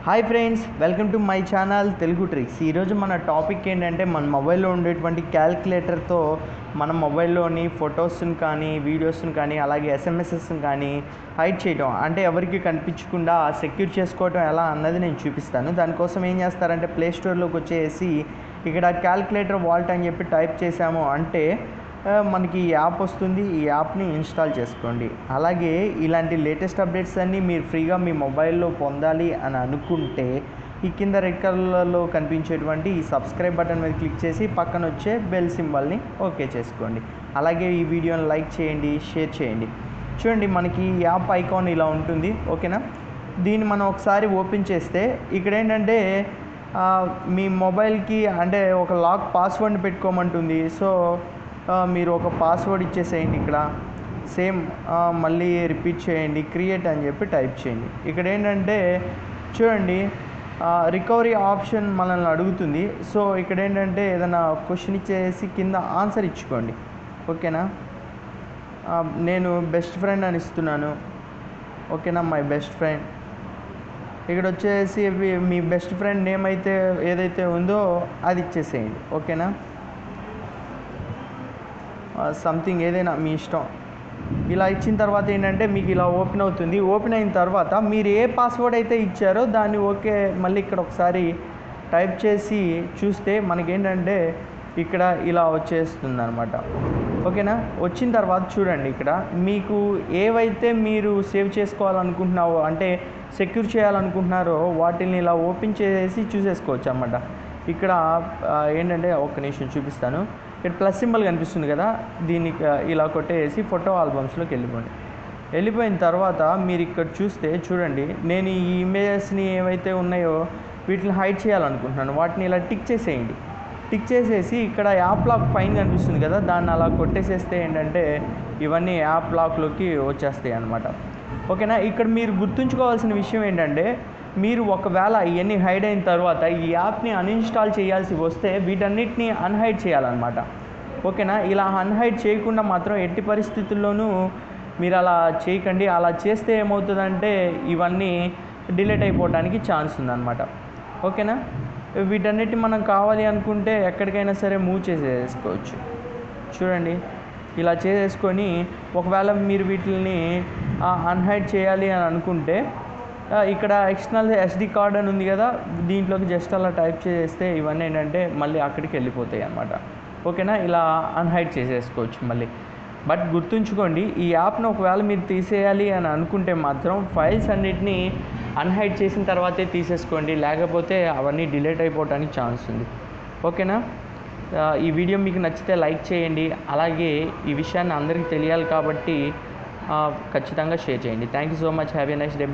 Hi friends, welcome to my channel Telugu tricks. ఈరోజు మన topic ఏంటంటే మన మొబైల్లో ఉండేటువంటి క్యాల్కులేటర్తో మన మొబైల్లోని ఫొటోస్ని కానీ వీడియోస్ని కానీ అలాగే ఎస్ఎంఎస్ని కానీ హైడ్ చేయడం, అంటే ఎవరికి కనిపించకుండా సెక్యూర్ చేసుకోవడం ఎలా అన్నది నేను చూపిస్తాను. దానికోసం ఏం చేస్తారంటే ప్లే స్టోర్లోకి వచ్చేసి ఇక్కడ క్యాల్కులేటర్ వాల్ట్ అని చెప్పి టైప్ చేసాము అంటే మనకి ఈ యాప్ వస్తుంది. ఈ యాప్ని ఇన్స్టాల్ చేసుకోండి. అలాగే ఇలాంటి లేటెస్ట్ అప్డేట్స్ అన్నీ మీరు ఫ్రీగా మీ మొబైల్లో పొందాలి అని అనుకుంటే ఈ కింద రెడ్ కలర్లో కనిపించేటువంటి ఈ సబ్స్క్రైబ్ బటన్ మీద క్లిక్ చేసి పక్కన వచ్చే బెల్ సింబల్ని ఓకే చేసుకోండి. అలాగే ఈ వీడియోని లైక్ చేయండి, షేర్ చేయండి. చూడండి, మనకి ఈ యాప్ ఐకాన్ ఇలా ఉంటుంది. ఓకేనా, దీన్ని మనం ఒకసారి ఓపెన్ చేస్తే ఇక్కడ ఏంటంటే మీ మొబైల్కి అంటే ఒక లాక్ పాస్వర్డ్ని పెట్టుకోమంటుంది. సో మీరు ఒక పాస్వర్డ్ ఇచ్చేసేయండి. ఇక్కడ సేమ్ మళ్ళీ రిపీట్ చేయండి, క్రియేట్ అని చెప్పి టైప్ చేయండి. ఇక్కడ ఏంటంటే చూడండి, రికవరీ ఆప్షన్ మనల్ని అడుగుతుంది. సో ఇక్కడ ఏంటంటే ఏదైనా క్వశ్చన్ ఇచ్చేసి కింద ఆన్సర్ ఇచ్చుకోండి. ఓకేనా, నేను బెస్ట్ ఫ్రెండ్ అని ఇస్తున్నాను. ఓకేనా, మై బెస్ట్ ఫ్రెండ్. ఇక్కడ వచ్చేసి మీ బెస్ట్ ఫ్రెండ్ నేమ్ అయితే ఏదైతే ఉందో అది ఇచ్చేసేయండి. ఓకేనా, సంథింగ్ ఏదైనా మీ ఇష్టం. ఇలా ఇచ్చిన తర్వాత ఏంటంటే మీకు ఇలా ఓపెన్ అవుతుంది. ఓపెన్ అయిన తర్వాత మీరు ఏ పాస్వర్డ్ అయితే ఇచ్చారో దాన్ని ఓకే మళ్ళీ ఇక్కడ ఒకసారి టైప్ చేసి చూస్తే మనకేంటంటే ఇక్కడ ఇలా వచ్చేస్తుంది అనమాట. ఓకేనా, వచ్చిన తర్వాత చూడండి, ఇక్కడ మీకు ఏవైతే మీరు సేవ్ చేసుకోవాలనుకుంటున్నావో అంటే సెక్యూర్ చేయాలనుకుంటున్నారో వాటిని ఇలా ఓపెన్ చేసి చూసేసుకోవచ్చు అన్నమాట. ఇక్కడ ఏంటంటే ఒక్క నిమిషం చూపిస్తాను. ఇక్కడ ప్లస్ సింబల్ కనిపిస్తుంది కదా, దీన్ని ఇలా కొట్టేసి ఫోటో ఆల్బమ్స్లోకి వెళ్ళిపోయిన తర్వాత మీరు ఇక్కడ చూస్తే చూడండి, నేను ఈ ఇమేజెస్ని ఏవైతే ఉన్నాయో వీటిని హైడ్ చేయాలనుకుంటున్నాను. వాటిని ఇలా టిక్ చేసేయండి. టిక్ చేసేసి ఇక్కడ యాప్ లాక్ పైన కనిపిస్తుంది కదా, దాన్ని అలా కొట్టేసేస్తే ఏంటంటే ఇవన్నీ యాప్ లాక్లోకి వచ్చేస్తాయి అన్నమాట. ఓకేనా, ఇక్కడ మీరు గుర్తుంచుకోవాల్సిన విషయం ఏంటంటే మీరు ఒకవేళ ఇవన్నీ హైడ్ అయిన తర్వాత ఈ యాప్ని అన్ఇన్స్టాల్ చేయాల్సి వస్తే వీటన్నిటిని అన్హైడ్ చేయాలన్నమాట. ఓకేనా, ఇలా అన్హైడ్ చేయకుండా మాత్రం ఎట్టి పరిస్థితుల్లోనూ మీరు అలా చేయకండి. అలా చేస్తే ఏమవుతుందంటే ఇవన్నీ డిలీట్ అయిపోవడానికి ఛాన్స్ ఉందన్నమాట. ఓకేనా, వీటన్నిటిని మనం కావాలి అనుకుంటే ఎక్కడికైనా సరే మూవ్ చేసేసుకోవచ్చు. చూడండి, ఇలా చేసేసుకొని ఒకవేళ మీరు వీటిని అన్హైడ్ చేయాలి అని అనుకుంటే ఇక్కడ ఎక్స్టర్నల్ ఎస్డి కార్డ్ అని ఉంది కదా, దీంట్లోకి జస్ట్ అలా టైప్ చేస్తే ఇవన్నీ ఏంటంటే మళ్ళీ అక్కడికి వెళ్ళిపోతాయి అన్నమాట. ఓకేనా, ఇలా అన్హైడ్ చేసేసుకోవచ్చు మళ్ళీ. బట్ గుర్తుంచుకోండి, ఈ యాప్ను ఒకవేళ మీరు తీసేయాలి అని అనుకుంటే మాత్రం ఫైల్స్ అన్నిటినీ అన్హైడ్ చేసిన తర్వాతే తీసేసుకోండి, లేకపోతే అవన్నీ డిలీట్ అయిపోవడానికి ఛాన్స్ ఉంది. ఓకేనా, ఈ వీడియో మీకు నచ్చితే లైక్ చేయండి. అలాగే ఈ విషయాన్ని అందరికీ తెలియాలి కాబట్టి ఖచ్చితంగా షేర్ చేయండి. Thank you so much. Have a nice day.